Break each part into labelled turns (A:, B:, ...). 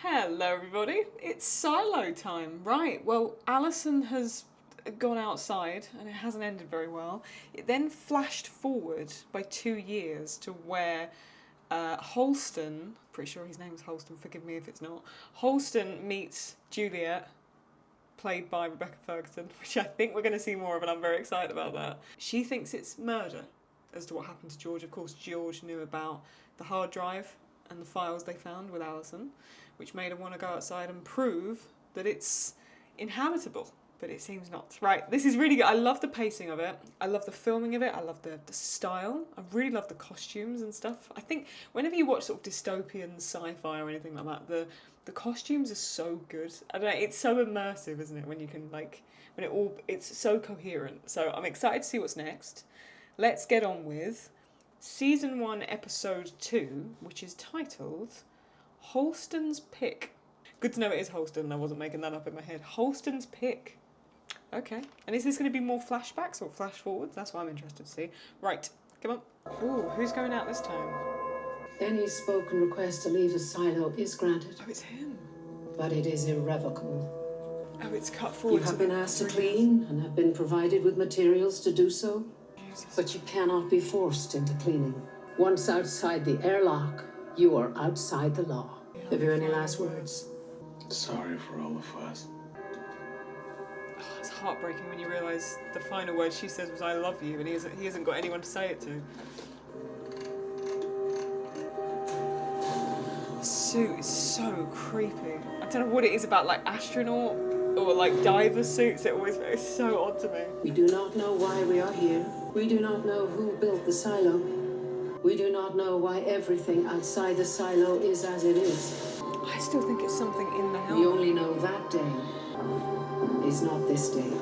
A: Hello everybody, it's silo time. Right, well Alison has gone outside and it hasn't ended very well. It then flashed forward by 2 years to where Holston, pretty sure his name's Holston, forgive me if it's not, Holston meets Juliet, played by Rebecca Ferguson, which I think we're going to see more of and I'm very excited about that. She thinks it's murder as to what happened to George. Of course George knew about the hard drive and the files they found with Alison, which made her want to go outside and prove that it's inhabitable, but it seems not. Right, this is really good. I love the pacing of it. I love the filming of it. I love the style. I really love the costumes and stuff. I think whenever you watch sort of dystopian sci-fi or anything like that, the costumes are so good. I don't know, it's so immersive, isn't it, when you can it's so coherent. So I'm excited to see what's next. Let's get on with Season 1, Episode 2, which is titled Holston's Pick. Good to know it is Holston, I wasn't making that up in my head. Holston's Pick. Okay. And is this going to be more flashbacks or flash forwards? That's what I'm interested to see. Right, come on. Ooh, who's going out this time?
B: Any spoken request to leave the silo is granted.
A: Oh, it's him.
B: But it is irrevocable.
A: Oh, it's cut forward.
B: You have been asked to clean and have been provided with materials to do so.
A: Jesus.
B: But you cannot be forced into cleaning. Once outside the airlock, you are outside the law. Have you any last words?
C: Sorry for all the fuss.
A: Oh, it's heartbreaking when you realise the final word she says was "I love you," and he hasn't got anyone to say it to. The suit is so creepy. I don't know what it is about like astronaut or like diver suits. It's so odd to me.
B: We do not know why we are here. We do not know who built the silo. We do not know why everything outside the silo is as it is.
A: I still think it's something in the
B: We
A: helmet.
B: only know that day is not this day.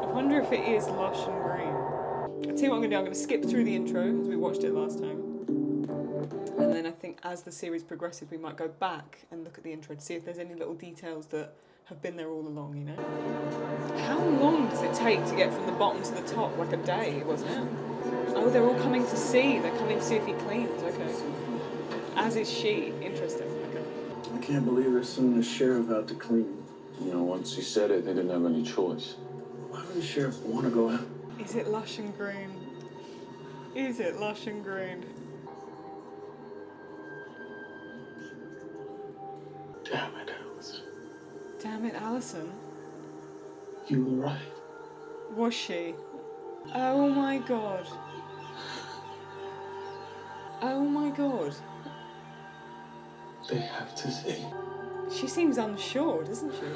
A: I wonder if it is lush and green. I'll tell you what I'm going to do. I'm going to skip through the intro as we watched it last time. And then I think as the series progresses, we might go back and look at the intro to see if there's any little details that have been there all along, you know? How long does it take to get from the bottom to the top? Like a day, wasn't it? Oh, they're all coming to see. They're coming to see if he cleans. Okay. As is she. Interesting. Okay.
C: I can't believe they're sending the sheriff out to clean. You know, once he said it, they didn't have any choice. Why would the sheriff want to go out?
A: Is it lush and green? Is it lush and green?
C: Damn it, Alice.
A: Damn it, Alison.
C: You were right.
A: Was she? Oh my god. Oh my god.
C: They have to see.
A: She seems unsure, doesn't she?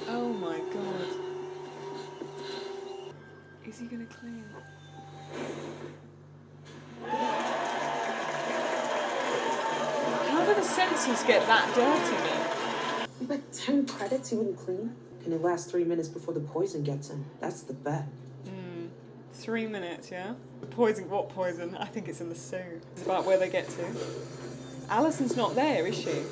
A: Oh my god. Is he gonna clean? How do the sensors get that dirty then?
B: You bet 10 credits he wouldn't clean? Can it last 3 minutes before the poison gets in? That's the bet.
A: 3 minutes, yeah? The poison, what poison? I think it's in the suit. It's about where they get to. Alison's not there, is she?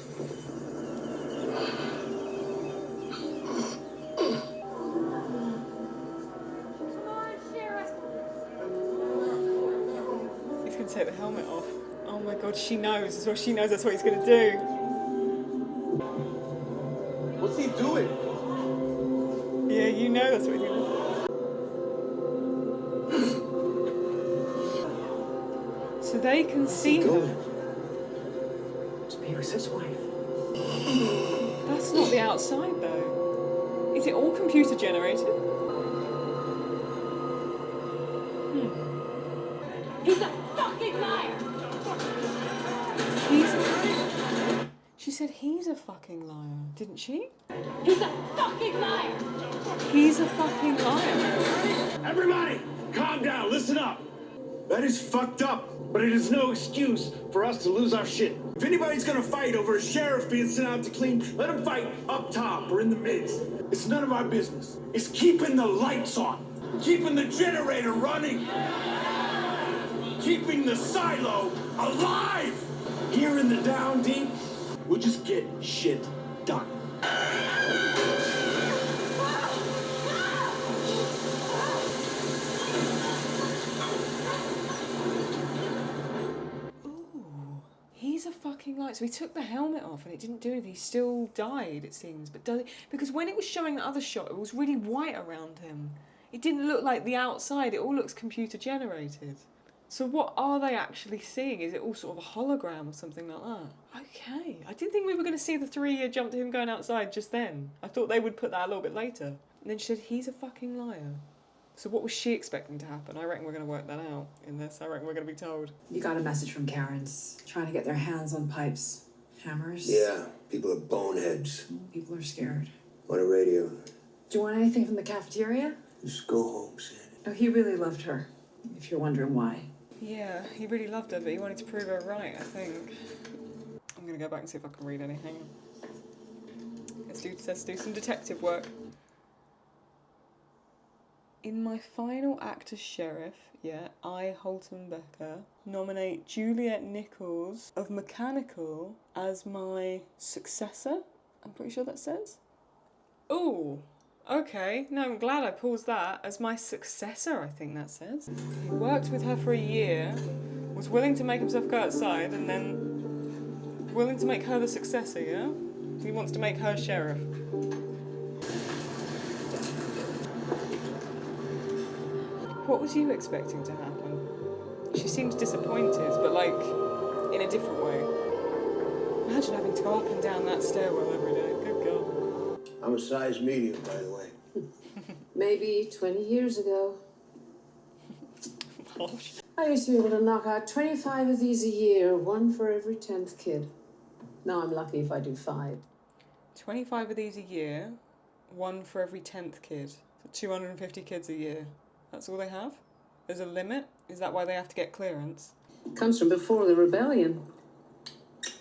A: He's gonna take the helmet off. Oh my god, she knows. That's what she knows. That's what he's gonna do.
D: What's he doing?
A: Yeah, you know that's what he's gonna do. So they can see her.
B: Maybe it's his wife.
A: That's not the outside though. Is it all computer generated?
E: He's a fucking liar!
A: She said he's a fucking liar, didn't she?
E: He's a fucking liar!
A: He's a fucking liar.
D: Everybody, calm down, listen up. That is fucked up, but it is no excuse for us to lose our shit. If anybody's gonna fight over a sheriff being sent out to clean, let him fight up top or in the midst. It's none of our business. It's keeping the lights on, keeping the generator running, keeping the silo alive. Here in the down deep, we'll just get shit done.
A: fucking liar. So he took the helmet off and it didn't do anything. He still died, it seems. But does it? Because when it was showing the other shot, it was really white around him. It didn't look like the outside. It all looks computer generated. So what are they actually seeing? Is it all sort of a hologram or something like that? Okay. I didn't think we were going to see the 3-year jump to him going outside just then. I thought they would put that a little bit later. And then she said, he's a fucking liar. So what was she expecting to happen? I reckon we're going to work that out in this. I reckon we're going to be told.
F: You got a message from Karen's, trying to get their hands on pipes. Hammers?
G: Yeah, people are boneheads.
F: People are scared.
G: On a radio.
F: Do you want anything from the cafeteria?
G: Just go home, Sandy.
F: Oh, he really loved her, if you're wondering why.
A: Yeah, he really loved her, but he wanted to prove her right, I think. I'm going to go back and see if I can read anything. Let's do some detective work. In my final act as sheriff, I, Holton Becker, nominate Juliet Nichols of Mechanical as my successor. I'm pretty sure that says. Ooh, okay. No, I'm glad I paused that. As my successor, I think that says. He worked with her for a year, was willing to make himself go outside, and then willing to make her the successor, yeah? He wants to make her sheriff. What was you expecting to happen? She seems disappointed, but like, in a different way. Imagine having to go up and down that stairwell every day. Good God.
G: I'm a size medium, by the way.
B: Maybe 20 years ago.
A: Gosh.
B: I used to be able to knock out 25 of these a year, one for every 10th kid. Now I'm lucky if I do 5.
A: 25 of these a year, one for every 10th kid. So 250 kids a year. That's all they have? There's a limit? Is that why they have to get clearance?
B: Comes from before the rebellion.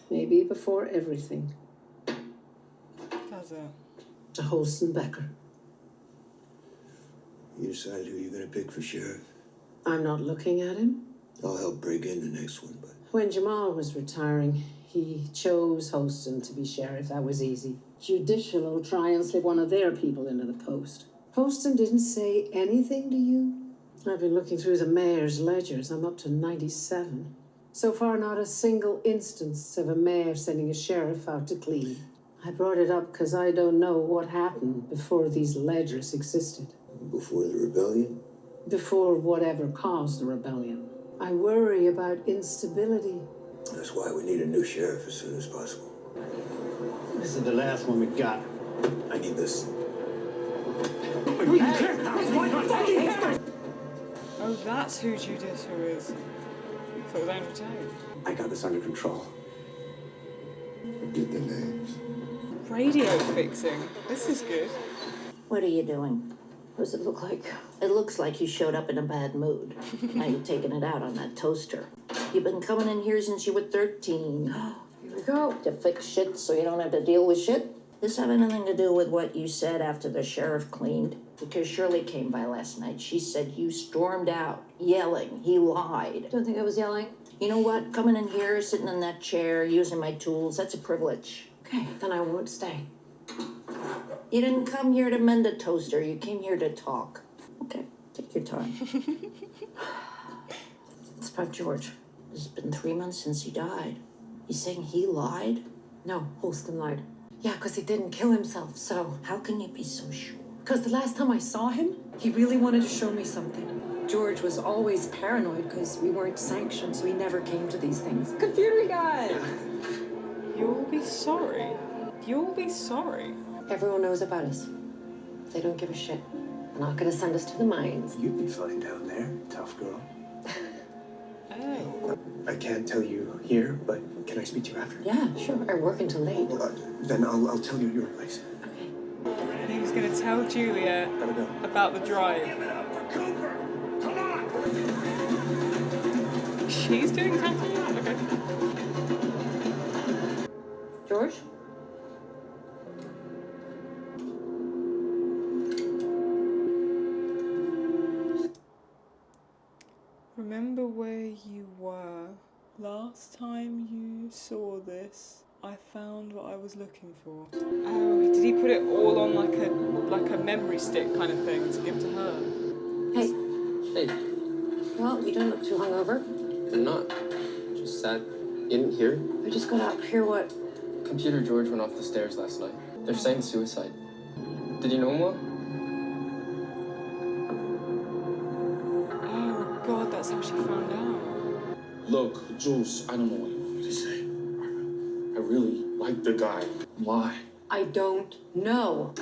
B: Maybe before everything.
A: Does it?
B: To Holston Becker.
G: You decide who you're gonna pick for sheriff.
B: I'm not looking at him.
G: I'll help break in the next one, but
B: When Jamal was retiring, he chose Holston to be sheriff. That was easy. Judicial will try and slip one of their people into the post. Holston didn't say anything to you? I've been looking through the mayor's ledgers. I'm up to 97. So far, not a single instance of a mayor sending a sheriff out to clean. I brought it up because I don't know what happened before these ledgers existed.
G: before the rebellion.
B: Before whatever caused the rebellion. I worry about instability.
G: That's why we need a new sheriff as soon as possible.
D: This is the last one we got.
G: I need this.
A: Oh, that's who Judicial is. So it was Andrew Tate.
D: I got this under control.
G: Get the names.
A: Radio fixing. This is good.
H: What are you doing? What does it look like? It looks like you showed up in a bad mood. Now you're taking it out on that toaster. You've been coming in here since you were 13.
B: Here we go.
H: To fix shit so you don't have to deal with shit? This have anything to do with what you said after the sheriff cleaned? Because Shirley came by last night. She said you stormed out, yelling. He lied.
E: Don't think I was yelling.
H: You know what? Coming in here, sitting in that chair, using my tools, that's a privilege.
E: Okay, then I won't stay.
H: You didn't come here to mend a toaster. You came here to talk. Okay, take your time. It's about George. It's been 3 months since he died. You saying he lied?
E: No, Holston lied. Yeah, because he didn't kill himself, so...
H: How can you be so sure?
E: Because the last time I saw him, he really wanted to show me something. George was always paranoid because we weren't sanctioned, so he never came to these things. Computer guy!
A: You'll be sorry. You'll be sorry.
E: Everyone knows about us. They don't give a shit. They're not gonna send us to the mines.
D: You'd be fine down there, tough girl.
A: Oh.
I: I can't tell you here, but can I speak to you after?
E: Yeah, sure. I work until late.
I: Well, then I'll tell you at your place.
A: He was going to tell Julia
I: Gotta go.
A: about the drive. She's doing something? Okay.
E: George?
A: Remember where you were. Last time you saw this, I found what I was looking for. Oh, did he put it all on like a memory stick kind of thing to give to her?
E: Hey.
J: Hey,
E: Well, you don't look too hungover.
J: I'm not. Just sad. You didn't hear?
E: I just got up. Hear what?
J: Computer George went off the stairs last night. They're saying suicide. Did you know him well?
A: Oh God, that's how she found out.
C: Look, Jules, I don't know what you want me to say. I really like the guy. Why?
E: I don't know.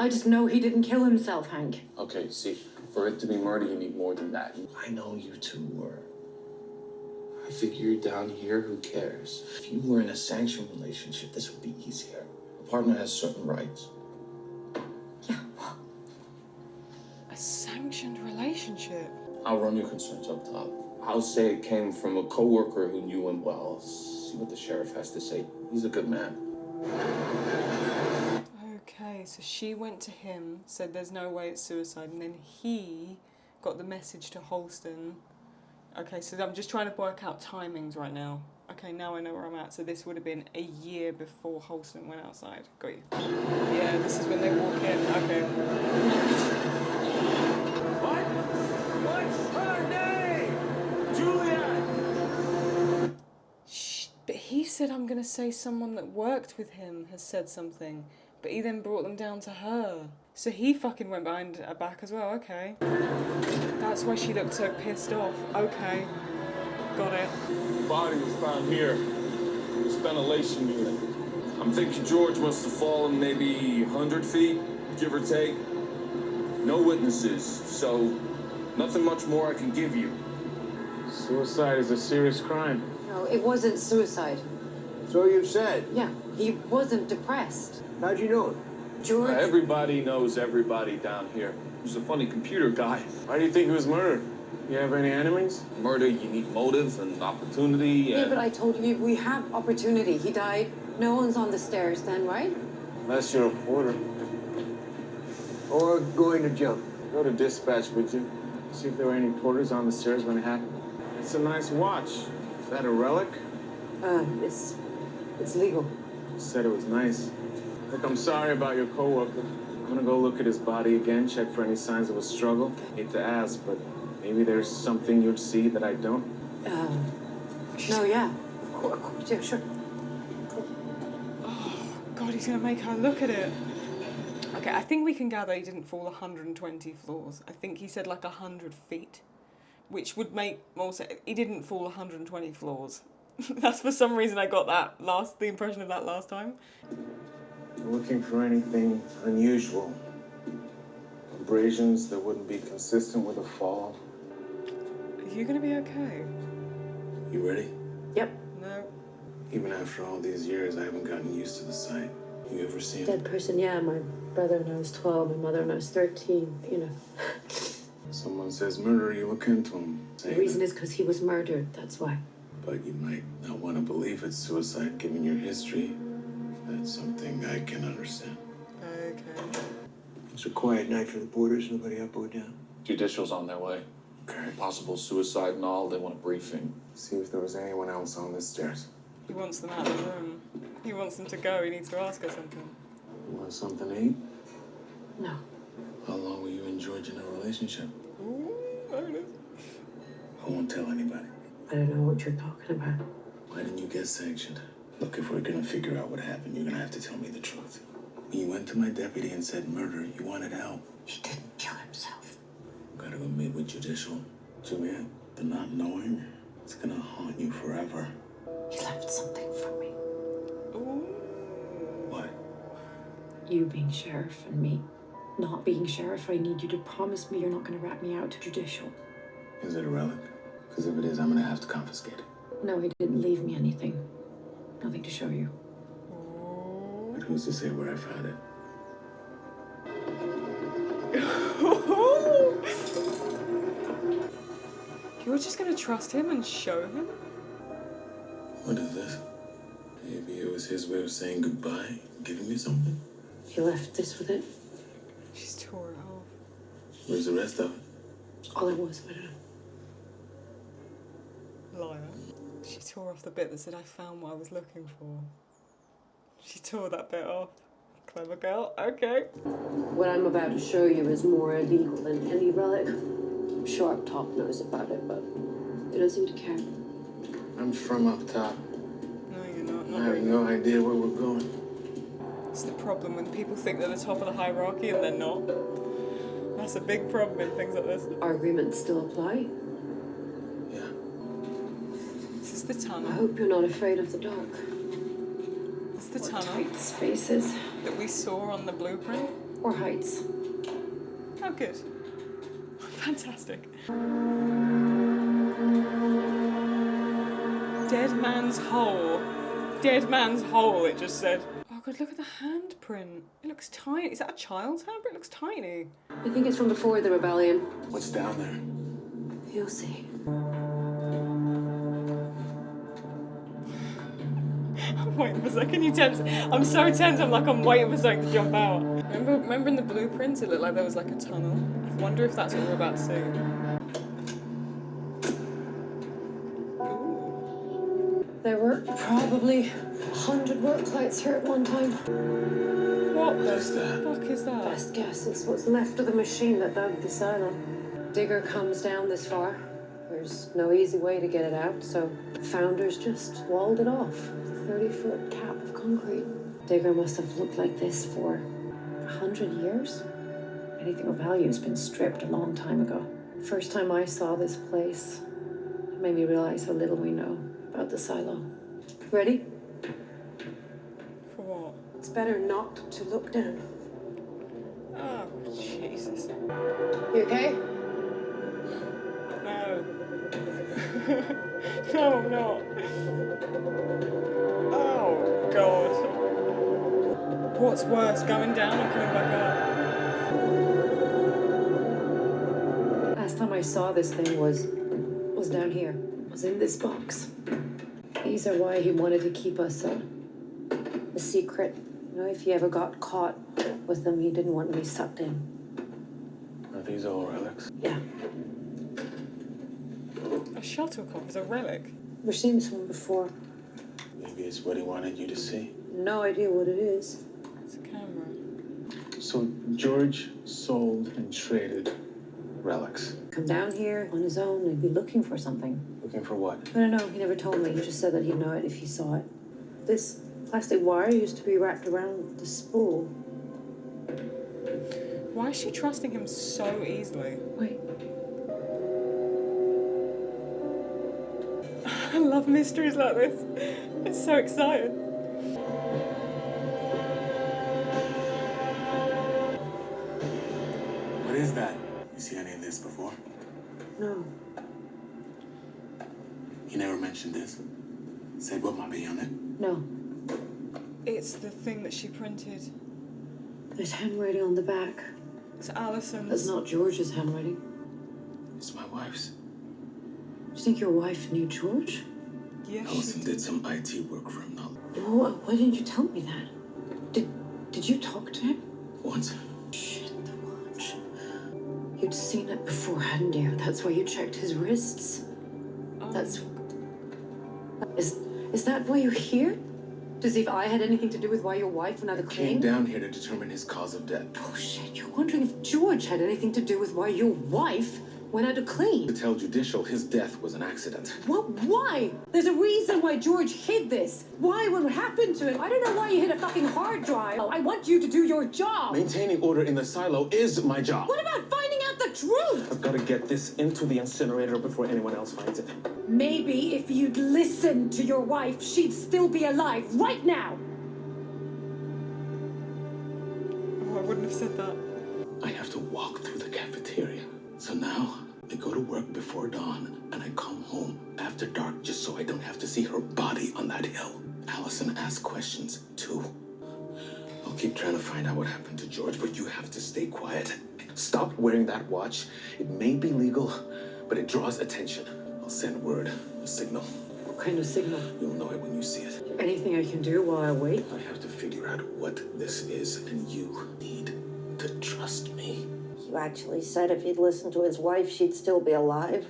E: I just know he didn't kill himself, Hank.
C: Okay, see, for it to be murder, you need more than that. I know you two were. I figure you're down here, who cares? If you were in a sanctioned relationship, this would be easier. A partner has certain rights.
E: Yeah, well,
A: A sanctioned relationship.
C: I'll run your concerns up top. I'll say it came from a coworker who knew him well. See what the sheriff has to say. He's a good man.
A: Okay, so she went to him, said there's no way it's suicide, and then he got the message to Holston. Okay, so I'm just trying to work out timings right now. Okay, now I know where I'm at. So this would have been a year before Holston went outside. Got you. Yeah, this is when they walk in. Okay.
D: What's her name? Juliet!
A: Shh, but he said I'm going to say someone that worked with him has said something. But he then brought them down to her. So he fucking went behind her back as well. Okay. That's why she looked so pissed off. Okay. Got it.
C: The body was found here. This ventilation unit. I'm thinking George must have fallen maybe 100 feet, give or take. No witnesses, so nothing much more I can give you.
D: Suicide is a serious crime.
E: no, it wasn't suicide.
G: So you've said.
E: Yeah, he wasn't depressed.
G: How'd you know it?
E: George.
C: Everybody knows everybody down here. He's a funny computer guy.
D: Why do you think he was murdered? You have any enemies?
C: Murder, you need motive and opportunity.
E: Yeah,
C: And...
E: but I told you, we have opportunity. He died. No one's on the stairs then, right?
D: Unless you're a porter.
G: Or going to jump?
D: Go to dispatch, would you? See if there were any porters on the stairs when it happened. It's a nice watch. Is that a relic?
E: It's legal.
D: You said it was nice. Look, I'm sorry about your coworker. I'm gonna go look at his body again, check for any signs of a struggle. Hate to ask, but maybe there's something you'd see that I don't.
E: No, yeah. Of course, yeah, sure.
A: Oh, God, he's going to make her look at it. Okay, I think we can gather he didn't fall 120 floors. I think he said like 100 feet, which would make more sense. He didn't fall 120 floors. That's for some reason I got the impression of that last time.
D: Looking for anything unusual. Abrasions that wouldn't be consistent with a fall.
A: Are you going to be okay?
C: You ready?
E: Yep.
A: No.
C: Even after all these years, I haven't gotten used to the sight. You ever seen
E: Dead person, yeah. My brother when I was 12, my mother when I was 13, you know.
C: Someone says murder, you look into him.
E: The reason is because he was murdered, that's why.
C: But you might not want to believe it's suicide given your history. That's something I can understand.
A: Okay.
G: It's a quiet night for the porters. Nobody up or down.
C: Judicial's on their way. Okay. Possible suicide and all. They want a briefing.
D: See if there was anyone else on the stairs.
A: He wants them out of the room. He wants them to go. He needs to ask her something.
C: You want something to eat?
E: No.
C: How long were you and George in a relationship?
A: Ooh, there it is.
C: I won't tell anybody.
E: I don't know what you're talking about.
C: Why didn't you get sanctioned? Look, if we're gonna figure out what happened, you're gonna have to tell me the truth. When you went to my deputy and said murder, you wanted help.
E: He didn't kill himself.
C: Gotta go meet with Judicial. Juliet, the not knowing, it's gonna haunt you forever.
E: He left something for me.
A: Ooh.
C: What?
E: You being sheriff and me not being sheriff, I need you to promise me you're not going to rat me out to Judicial.
C: Is it a relic? Because if it is, I'm gonna have to confiscate it.
E: No, he didn't leave me anything. Nothing to show you.
C: But who's to say where I found it?
A: You're just going to trust him and show him?
C: What is this? Maybe it was his way of saying goodbye, giving me something.
E: He left this with it.
A: She's tore it off.
C: Where's the rest of it?
E: All it was, I don't know.
A: Liar. She tore off the bit that said, I found what I was looking for. She tore that bit off. Clever girl. Okay.
E: What I'm about to show you is more illegal than any relic. I'm sure up top knows about it, but they don't seem to care.
D: I'm from up top.
G: I have no idea where we're going.
A: It's the problem when people think they're the top of the hierarchy and they're not. That's a big problem in things like this.
E: Our agreements still apply?
G: Yeah.
A: This is the
E: I
A: tunnel.
E: hope you're not afraid of the dark.
A: It's the
E: Or
A: tunnel
E: tight spaces.
A: that we saw on the blueprint.
E: Or heights.
A: Oh, good. Fantastic. Dead man's hole. Dead man's hole, it just said. Oh god, look at the handprint. It looks tiny. Is that a child's handprint? It looks tiny.
E: I think it's from before the rebellion.
G: What's down there?
E: You'll see.
A: I'm waiting for something. Can you tense? I'm so tense. I'm waiting for something to jump out. Remember in the blueprints, it looked like there was like a tunnel. I wonder if that's what we're about to see.
E: There were probably 100 work lights here at one time.
A: What the
G: is that?
A: fuck is that?
E: Best guess it's what's left of the machine that dug the silo. Digger comes down this far. There's no easy way to get it out, so the founders just walled it off. 30-foot cap of concrete. Digger must have looked like this for 100 years. Anything of value has been stripped a long time ago. First time I saw this place, it made me realize how little we know about the silo. Ready?
A: For what?
E: It's better not to look down.
A: Oh, Jesus.
E: You okay?
A: No. No, I'm not. Oh, God. What's worse, going down or coming back up?
E: Last time I saw this thing was down here. Was in this box. These are why he wanted to keep us a secret. You know, if he ever got caught with them, he didn't want to be sucked in.
G: Are these all relics?
E: Yeah,
A: A shuttlecock is a relic.
E: we've seen this one before.
G: Maybe it's what he wanted you to see.
E: No idea what it is.
A: It's a camera.
G: So George sold and traded relics.
E: Come down here on his own and be looking for something.
G: Looking for what?
E: I don't know, he never told me. He just said that he'd know it if he saw it. This plastic wire used to be wrapped around the spool.
A: Why is she trusting him so easily?
E: Wait,
A: I love mysteries like this. It's so exciting.
K: What is that? You see any of this before?
E: no.
K: He never mentioned this. Said what might be on it.
E: No.
A: It's the thing that she printed.
E: There's handwriting on the back.
A: It's Alison's.
E: That's not George's handwriting.
K: It's my wife's.
E: Do you think your wife knew George?
A: Yes, she
K: Allison did some IT work for him now.
E: Why didn't you tell me that? Did you talk to him?
K: Once.
E: Shit, the watch. You'd seen it before, hadn't you? That's why you checked his wrists.
A: Oh.
E: That's... Is that why you're here? To see if I had anything to do with why your wife went out of
K: Came
E: claim?
K: down here to determine his cause of death.
E: Oh shit, you're wondering if George had anything to do with why your wife went out of
K: To
E: clean?
K: tell Judicial his death was an accident.
E: What? Why? There's a reason why George hid this. Why? What happened to him? I don't know why you hid a fucking hard drive. I want you to do your job.
K: Maintaining order in the silo is my job.
E: What about finding out the truth?
K: I've got to get this into the incinerator before anyone else finds it.
E: Maybe if you'd listened to your wife, she'd still be alive right now.
A: Oh, I wouldn't have said that.
K: I have to walk through the cafeteria. So now I go to work before dawn and I come home after dark just so I don't have to see her body on that hill. Allison asks questions too. I'll keep trying to find out what happened to George, but you have to stay quiet. Stop wearing that watch. It may be legal, but it draws attention. I'll send word, a signal.
E: What kind of signal?
K: You'll know it when you see it.
E: Anything I can do while I wait?
K: I have to figure out what this is, and you need to trust me.
H: You actually said if he'd listened to his wife, she'd still be alive.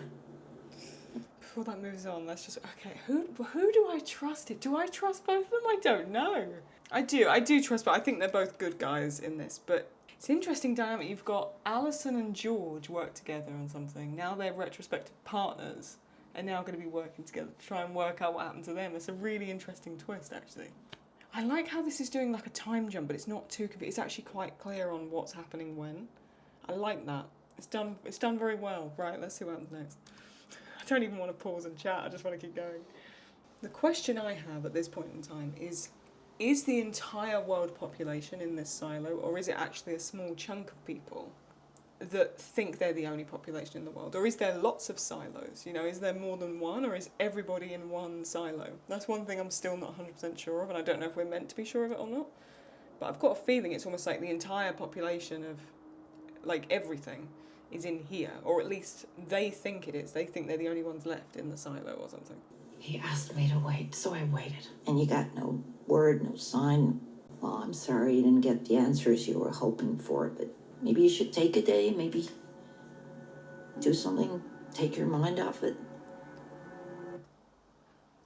A: Before that moves on, let's just... Okay, who do I trust? Do I trust both of them? I don't know. I do trust, but I think they're both good guys in this. But it's an interesting dynamic. You've got Alison and George work together on something. Now they're retrospective partners. are now going to be working together to try and work out what happened to them. It's a really interesting twist, actually. I like how this is doing like a time jump, but it's not too confusing. It's actually quite clear on what's happening when. I like that. It's done very well. Right, let's see what happens next. I don't even want to pause and chat, I just want to keep going. The question I have at this point in time is the entire world population in this silo, or is it actually a small chunk of people that think they're the only population in the world? Or is there lots of silos? You know, is there more than one, or is everybody in one silo? That's one thing I'm still not 100% sure of, and I don't know if we're meant to be sure of it or not. But I've got a feeling it's almost like the entire population of, like, everything is in here, or at least they think it is. They think they're the only ones left in the silo or something.
E: He asked me to wait, so I waited.
H: And you got no word, no sign. Well, I'm sorry you didn't get the answers you were hoping for, but maybe you should take a day, maybe do something, take your mind off it.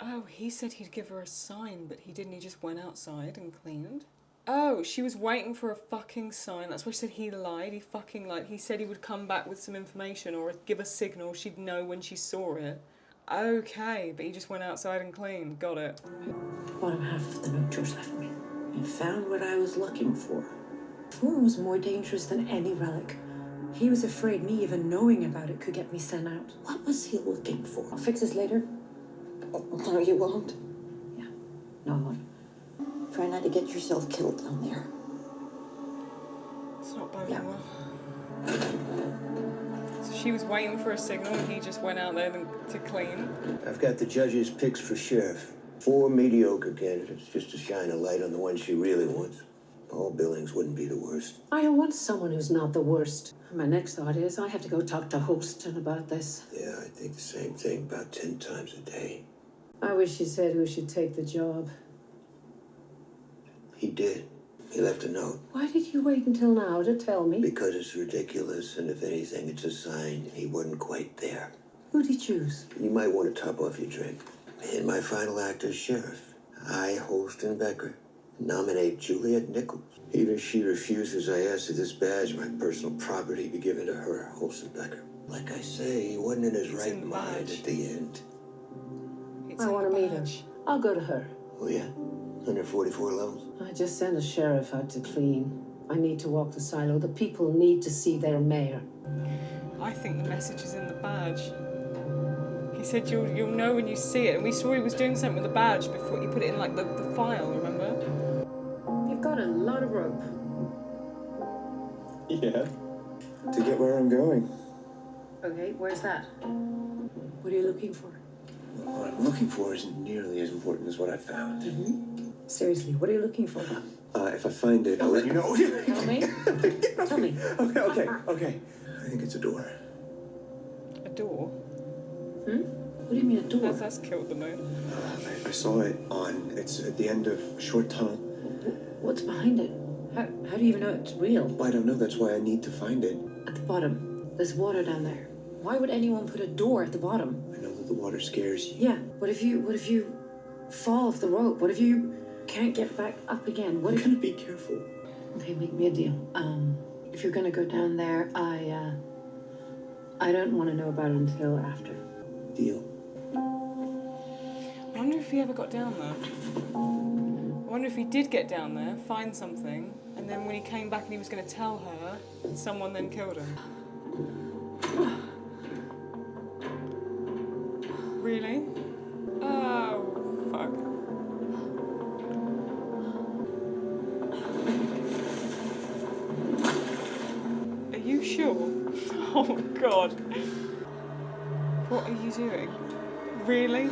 A: Oh, he said he'd give her a sign, but he didn't. He just went outside and cleaned. Oh, she was waiting for a fucking sign. That's why she said he lied. He fucking lied. He said he would come back with some information or give a signal she'd know when she saw it. Okay, but he just went outside and cleaned. Got it.
E: Bottom half of the note George left me.
H: I found what I was looking for.
E: Thorn was more dangerous than any relic. He was afraid me even knowing about it could get me sent out.
H: What was he looking for?
E: I'll fix this later.
H: Oh, no, you won't.
E: Yeah, no, I won't.
H: Try not to get yourself killed down there.
A: It's not boding well. So she was waiting for a signal and he just went out there to clean.
G: I've got the judge's picks for sheriff. 4 mediocre candidates, just to shine a light on the one she really wants. Paul Billings wouldn't be the worst.
B: I want someone who's not the worst. My next thought is I have to go talk to Holston about this.
G: Yeah, I think the same thing about 10 times a day.
B: I wish he said who should take the job.
G: He did. He left a note.
B: Why did you wait until now to tell me?
G: Because it's ridiculous, and if anything, it's a sign he wasn't quite there.
B: Who'd he choose?
G: You might want to top off your drink. In my final act as sheriff, I, Holston Becker, nominate Juliet Nichols. Even if she refuses, I ask that this badge, my personal property, be given to her, Holston Becker. Like I say, he wasn't in his right mind at the end.
B: I want to meet her. I'll go to her.
G: Oh, yeah? 144 levels?
B: I just sent a sheriff out to clean. I need to walk the silo. The people need to see their mayor.
A: I think the message is in the badge. He said you'll know when you see it, and we saw he was doing something with the badge before he put it in like the file, remember?
E: You've got a lot of rope.
I: Yeah. To get where I'm going.
E: Okay, where's that? What are you looking for?
I: What I'm looking for isn't nearly as important as what I found.
E: Seriously, what are you looking for?
I: If I find it, I'll let you know.
E: Tell me. Tell me.
I: Okay. I think it's a door.
A: A door?
E: What do you mean a door?
A: That's killed the moon.
I: I saw it it's at the end of a short tunnel.
E: What's behind it? How do you even know it's real?
I: Well, I don't know, that's why I need to find it.
E: At the bottom, there's water down there. Why would anyone put a door at the bottom?
I: I know that the water scares you.
E: Yeah, what if you fall off the rope? What if you can't get back up again? What
I: I'm
E: if
I: gonna be careful.
E: Okay, make me a deal. If you're gonna go down there, I don't want to know about it until after.
I: Deal.
A: I wonder if he ever got down there. I wonder if he did get down there, find something, and then when he came back and he was going to tell her, someone then killed him. Really? Oh, fuck. Are you sure? Oh, God. What are you doing? Really?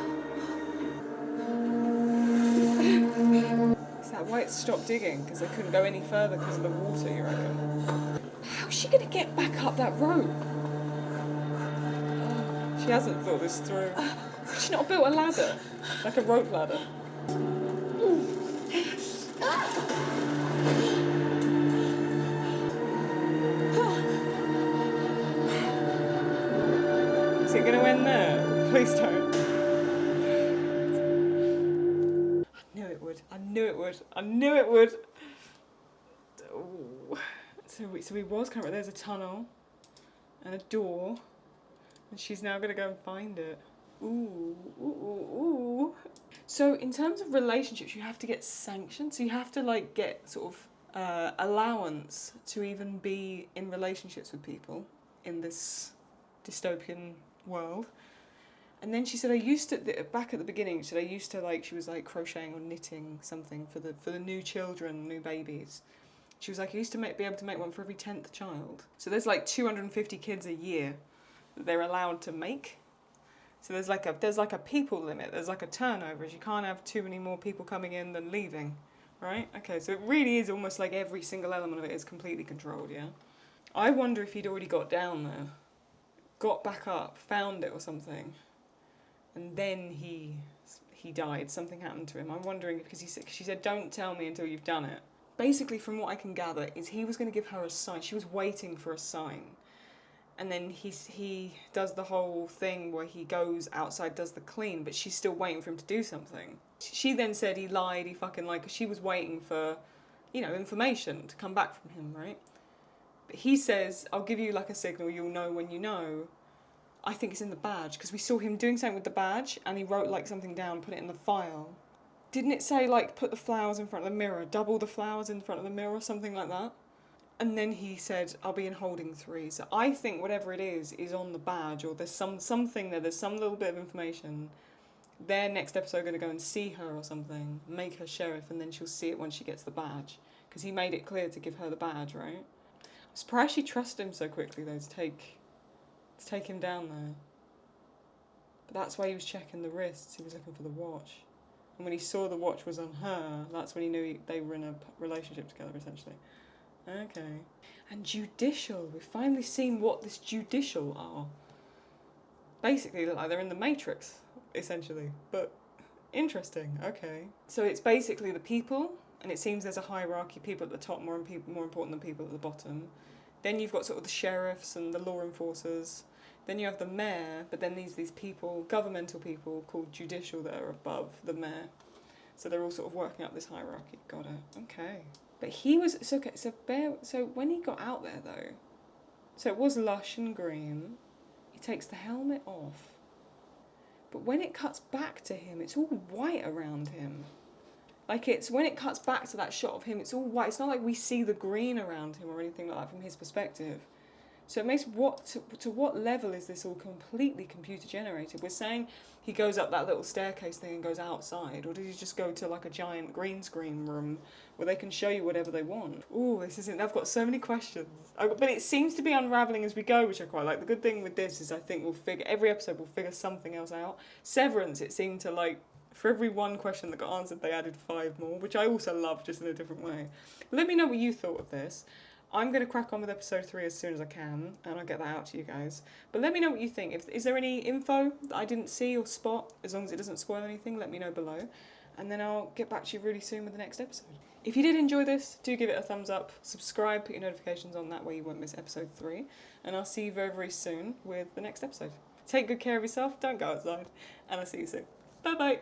A: Is that why it stopped digging? Because they couldn't go any further because of the water, you reckon? How's she going to get back up that rope? She hasn't thought this through. Could she not built a ladder? Like a rope ladder? Is it going to end there? Please don't. I knew it would. I knew it would. Oh. So we was kind of, there's a tunnel and a door, and she's now going to go and find it. Ooh, ooh, ooh, ooh. So in terms of relationships, you have to get sanctioned. So you have to like get sort of allowance to even be in relationships with people in this dystopian world. And then she said, I used to, back at the beginning, she said, I used to like, she was like crocheting or knitting something for the new children, new babies. She was like, I used to be able to make one for every 10th child. So there's like 250 kids a year that they're allowed to make. So there's like a people limit, there's like a turnover. You can't have too many more people coming in than leaving, right? Okay, so it really is almost like every single element of it is completely controlled, yeah? I wonder if he'd already got down there, got back up, found it or something, and then he died. Something happened to him. I'm wondering because she said, don't tell me until you've done it. Basically, from what I can gather, is he was going to give her a sign. She was waiting for a sign. And then he does the whole thing where he goes outside, does the clean, but she's still waiting for him to do something. She then said he lied, he fucking lied, because she was waiting for, information to come back from him, right? But he says, I'll give you like a signal, you'll know when you know. I think it's in the badge, because we saw him doing something with the badge, and he wrote like something down, put it in the file. Didn't it say like put the flowers in front of the mirror, double the flowers in front of the mirror, or something like that? And then he said, I'll be in holding 3. So I think whatever it is on the badge, or there's something there, there's some little bit of information. Their next episode going to go and see her or something, make her sheriff, and then she'll see it when she gets the badge. Because he made it clear to give her the badge, right? I'm surprised she trusted him so quickly, though, to take him down there. But that's why he was checking the wrists, he was looking for the watch. And when he saw the watch was on her, that's when he knew they were in a relationship together, essentially. Okay. And judicial. We've finally seen what this judicial are. Basically, like they're in the Matrix, essentially. But interesting. Okay. So it's basically the people, and it seems there's a hierarchy. People at the top more important than people at the bottom. Then you've got sort of the sheriffs and the law enforcers. Then you have the mayor, but then these people, governmental people called judicial, that are above the mayor. So they're all sort of working up this hierarchy. Got it. Okay. But he was so when he got out there though, so it was lush and green. He takes the helmet off, but when it cuts back to him, it's all white around him. Like it's when it cuts back to that shot of him, it's all white. It's not like we see the green around him or anything like that from his perspective. So it makes to what level is this all completely computer generated? We're saying he goes up that little staircase thing and goes outside, or did he just go to like a giant green screen room where they can show you whatever they want? Ooh, this isn't. I've got so many questions, but it seems to be unraveling as we go, which I quite like. The good thing with this is I think every episode will figure something else out. Severance, it seemed to like. For every one question that got answered, they added 5 more, which I also love, just in a different way. Let me know what you thought of this. I'm going to crack on with episode 3 as soon as I can, and I'll get that out to you guys. But let me know what you think. Is there any info that I didn't see or spot? As long as it doesn't spoil anything, let me know below. And then I'll get back to you really soon with the next episode. If you did enjoy this, do give it a thumbs up, subscribe, put your notifications on, that way you won't miss episode 3. And I'll see you very, very soon with the next episode. Take good care of yourself, don't go outside, and I'll see you soon. Bye-bye!